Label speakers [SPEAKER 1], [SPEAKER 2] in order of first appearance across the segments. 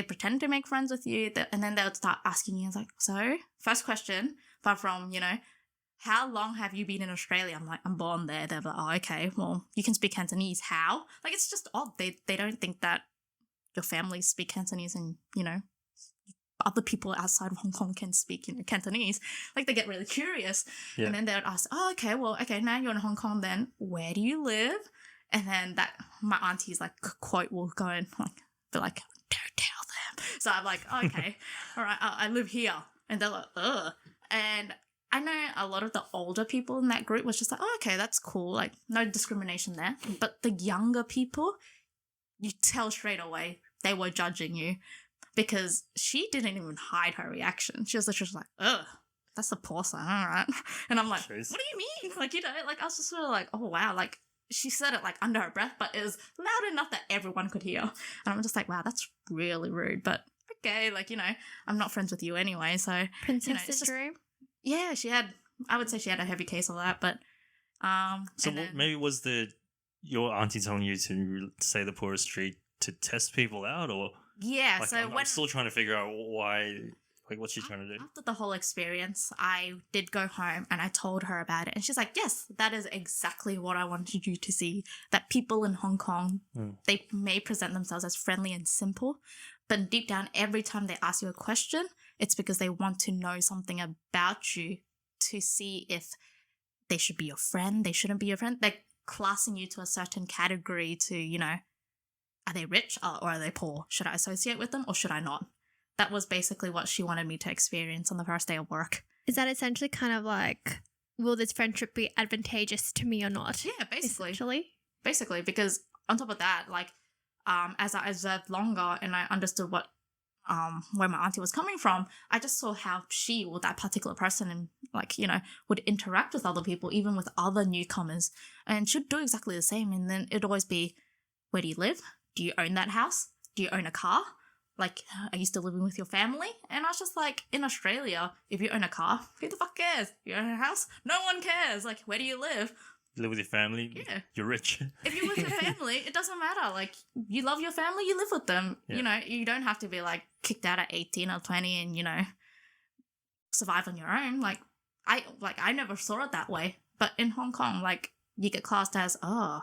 [SPEAKER 1] they pretend to make friends with you, and then they'll start asking you, it's like, so, first question, apart from, how long have you been in Australia? I'm like, I'm born there. They're like, oh, okay, well, you can speak Cantonese. How? Like, it's just odd. They don't think that your family speak Cantonese and, other people outside of Hong Kong can speak, Cantonese. Like, they get really curious.
[SPEAKER 2] Yeah.
[SPEAKER 1] And then they would ask, oh, okay, well, okay, now you're in Hong Kong then. Where do you live? And then my auntie's, like, quote will go and, like, be like, don't tell them. So I'm like, oh, okay, all right, I live here. And they're like, ugh. And I know a lot of the older people in that group was just like, oh, okay, that's cool. Like, no discrimination there. But the younger people, you tell straight away they were judging you because she didn't even hide her reaction. She was literally like, ugh, that's a poor sign, all right. And I'm like,
[SPEAKER 2] Jeez.
[SPEAKER 1] what do you mean? Like, like, I was just sort of like, oh, wow. Like, she said it, like, under her breath, but it was loud enough that everyone could hear. And I'm just like, wow, that's really rude. But okay, like, I'm not friends with you anyway. So,
[SPEAKER 3] Princess syndrome?
[SPEAKER 1] Yeah, I would say she had a heavy case of that, but
[SPEAKER 2] So maybe was your auntie telling you to say the poorest street to test people out, or
[SPEAKER 1] yeah?
[SPEAKER 2] Like,
[SPEAKER 1] So
[SPEAKER 2] I'm still trying to figure out why. Like, what's she trying to do?
[SPEAKER 1] After the whole experience, I did go home and I told her about it, and she's like, "Yes, that is exactly what I wanted you to see. That people in Hong Kong, they may present themselves as friendly and simple, but deep down, every time they ask you a question, it's because they want to know something about you to see if they should be your friend, they shouldn't be your friend. They're classing you to a certain category to, are they rich or are they poor? Should I associate with them or should I not?" That was basically what she wanted me to experience on the first day of work.
[SPEAKER 3] Is that essentially kind of like, will this friendship be advantageous to me or not?
[SPEAKER 1] Yeah, basically.
[SPEAKER 3] Essentially.
[SPEAKER 1] Basically, because on top of that, like, as I observed longer and I understood where my auntie was coming from, I just saw how she or that particular person and would interact with other people, even with other newcomers, and should do exactly the same. And then it'd always be, where do you live? Do you own that house? Do you own a car? Like, are you still living with your family? And I was just like, in Australia, if you own a car, who the fuck cares? You own a house? No one cares. Like, where do you live?
[SPEAKER 2] You live with your family?
[SPEAKER 1] Yeah.
[SPEAKER 2] You're rich.
[SPEAKER 1] If you're with your family, it doesn't matter. Like, you love your family, you live with them.
[SPEAKER 2] Yeah.
[SPEAKER 1] You don't have to be, like, kicked out at 18 or 20 and, survive on your own. Like, I never saw it that way. But in Hong Kong, like, you get classed as, oh,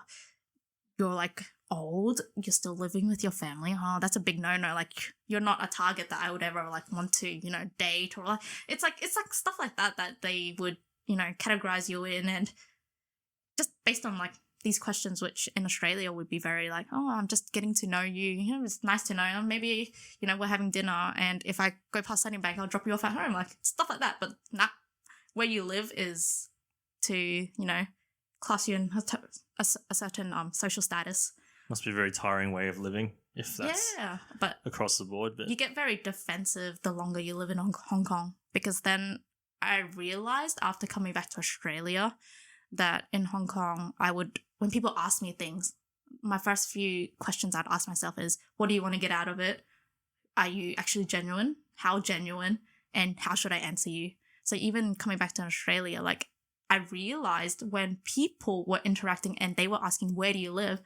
[SPEAKER 1] you're, like, old, you're still living with your family. Oh, that's a big no-no. Like, you're not a target that I would ever, like, want to, date or, like, it's like stuff like that they would, categorize you in, and just based on, like, these questions, which in Australia would be very like, oh, I'm just getting to know you. It's nice to know. Maybe, we're having dinner, and if I go past Sunnybank, I'll drop you off at home. Like, stuff like that. But nah, where you live is to, class you in a certain social status.
[SPEAKER 2] Must be a very tiring way of living if that's
[SPEAKER 1] but
[SPEAKER 2] across the board. But
[SPEAKER 1] you get very defensive the longer you live in Hong Kong, because then I realised after coming back to Australia that in Hong Kong, when people ask me things, my first few questions I'd ask myself is, what do you want to get out of it? Are you actually genuine? How genuine? And how should I answer you? So even coming back to Australia, like, I realised when people were interacting and they were asking, where do you live?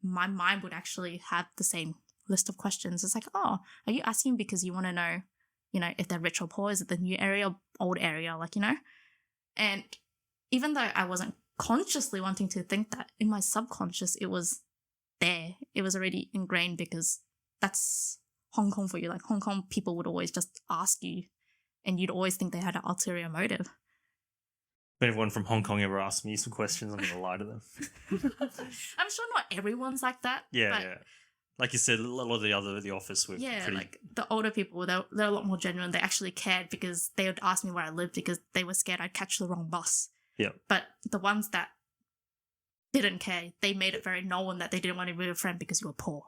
[SPEAKER 1] My mind would actually have the same list of questions. It's like, oh, are you asking because you want to know, if they're rich or poor? Is it the new area or old area? Like, and even though I wasn't consciously wanting to think that, in my subconscious, it was there. It was already ingrained, because that's Hong Kong for you. Like, Hong Kong people would always just ask you, and you'd always think they had an ulterior motive.
[SPEAKER 2] if anyone from Hong Kong ever asks me some questions, I'm going to lie to them.
[SPEAKER 1] I'm sure not everyone's like that.
[SPEAKER 2] Yeah. Like you said, a lot of the office were pretty...
[SPEAKER 1] like the older people, they're a lot more genuine. They actually cared, because they would ask me where I lived because they were scared I'd catch the wrong bus.
[SPEAKER 2] Yeah.
[SPEAKER 1] But the ones that didn't care, they made it very known that they didn't want to be a friend because you were poor.